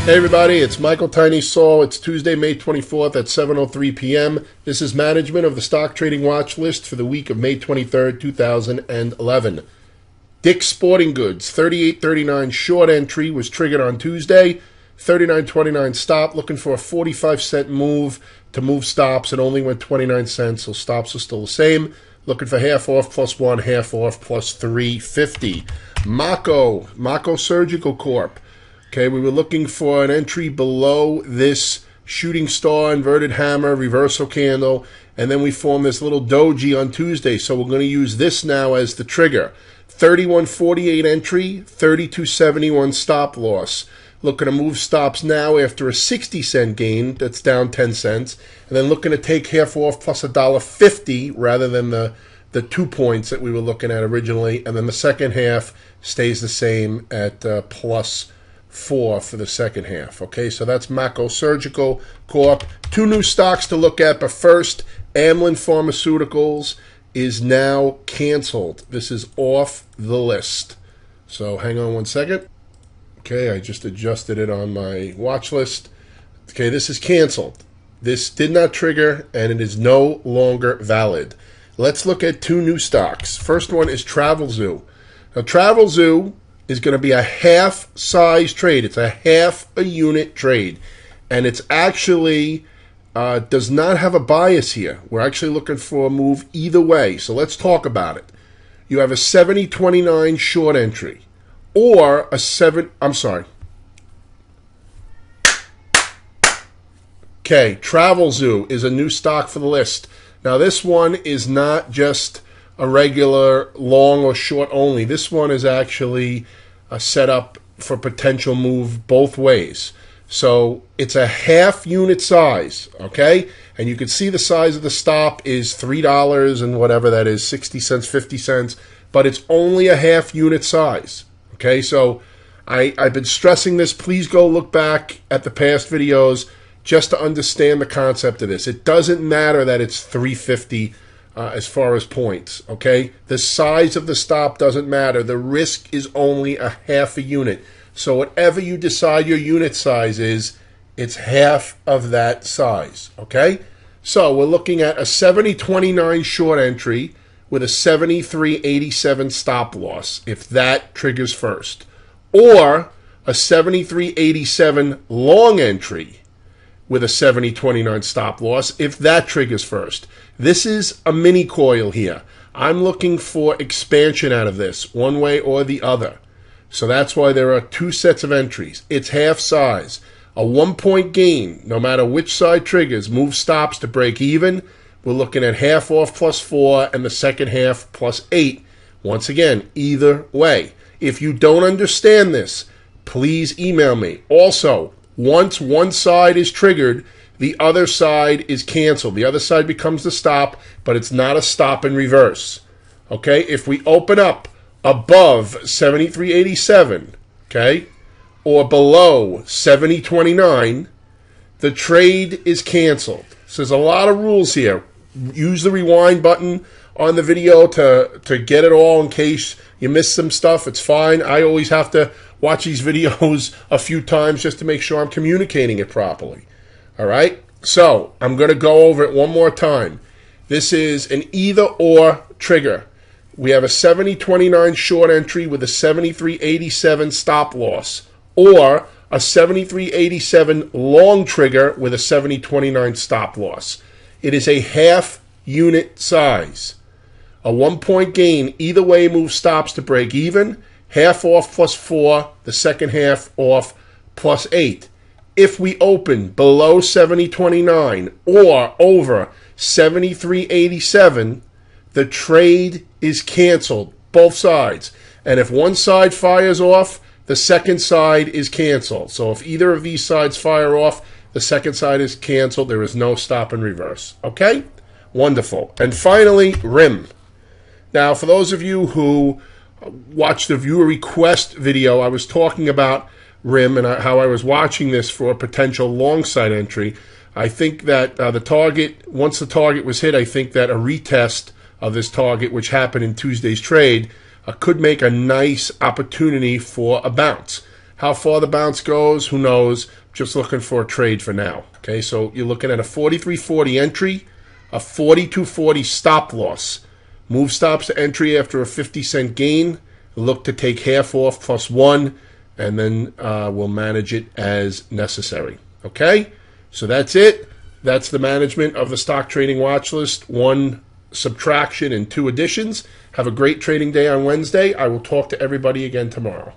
Hey everybody, it's Michael Tiny Saul. It's Tuesday, May 24th at 7:03 p.m. This is management of the stock trading watch list for the week of May 23rd, 2011. Dick's Sporting Goods, 38.39 short entry was triggered on Tuesday. 39.29 stop, looking for a 45-cent move to move stops. It only went 29 cents, so stops are still the same. Looking for half off plus one, half off plus 350. Mako Surgical Corp. Okay, we were looking for an entry below this shooting star, inverted hammer, reversal candle, and then we formed this little doji on Tuesday. So we're going to use this now as the trigger. 31.48 entry, 32.71 stop loss. Looking to move stops now after a 60-cent gain, that's down 10 cents, and then looking to take half off plus $1.50 rather than the 2 points that we were looking at originally, and then the second half stays the same at plus 4 for the second half. Okay, so that's Mako Surgical Corp. Two new stocks to look at, but first, Amylin Pharmaceuticals is now canceled. This is off the list. So hang on one second. Okay, I just adjusted it on my watch list. Okay, this is canceled. This did not trigger, and it is no longer valid. Let's look at two new stocks. First one is Travel Zoo. Now, Travel Zoo is going to be a half-size trade. It's a half a unit trade. And it's actually does not have a bias here. We're actually looking for a move either way. So let's talk about it. You have a 70.29 short entry or a Okay, Travel Zoo is a new stock for the list. Now this one is not just a regular long or short only. This one is actually set up for potential move both ways. So it's a half unit size, okay? And you can see the size of the stop is $3 and whatever that is, 60 cents, 50 cents, but it's only a half unit size, okay? So I've been stressing this. Please go look back at the past videos just to understand the concept of this. It doesn't matter that it's 350 as far as points, okay? The size of the stop doesn't matter. The risk is only a half a unit. So whatever you decide your unit size is, it's half of that size, okay? So we're looking at a 70.29 short entry with a 73.87 stop loss, if that triggers first. Or a 73.87 long entry with a 70.29 stop loss, if that triggers first. This is a mini coil here. I'm looking for expansion out of this, one way or the other. So that's why there are two sets of entries. It's half size. A 1 point gain, no matter which side triggers, move stops to break even. We're looking at half off plus 4 and the second half plus 8. Once again, either way. If you don't understand this, please email me. Also, once one side is triggered, the other side is canceled. The other side becomes the stop, but it's not a stop in reverse. Okay? If we open up above 73.87, okay, or below 70.29, the trade is canceled. So there's a lot of rules here. Use the rewind button on the video to get it all in case you missed some stuff. It's fine. I always have to watch these videos a few times just to make sure I'm communicating it properly. All right? So I'm going to go over it one more time. This is an either-or trigger. We have a 70.29 short entry with a 73.87 stop loss, or a 73.87 long trigger with a 70.29 stop loss. It is a half unit size. A 1 point gain, either way, moves stops to break even. Half off plus 4, the second half off plus 8. If we open below 70.29 or over 73.87, the trade is canceled, both sides. And if one side fires off, the second side is canceled. So if either of these sides fire off, The second side is canceled. There is no stop and reverse. Okay? Wonderful. And finally, RIM. Now, for those of you who watched the viewer request video, I was talking about RIM and how I was watching this for a potential long side entry. I think that the target, once the target was hit, I think that a retest of this target, which happened in Tuesday's trade, could make a nice opportunity for a bounce. How far the bounce goes, who knows? Just looking for a trade for now. Okay, so you're looking at a 43.40 entry, a 42.40 stop loss. Move stops to entry after a 50-cent gain. Look to take half off plus one, and then we'll manage it as necessary. Okay, so that's it. That's the management of the stock trading watch list. 1 subtraction and 2 additions. Have a great trading day on Wednesday. I will talk to everybody again tomorrow.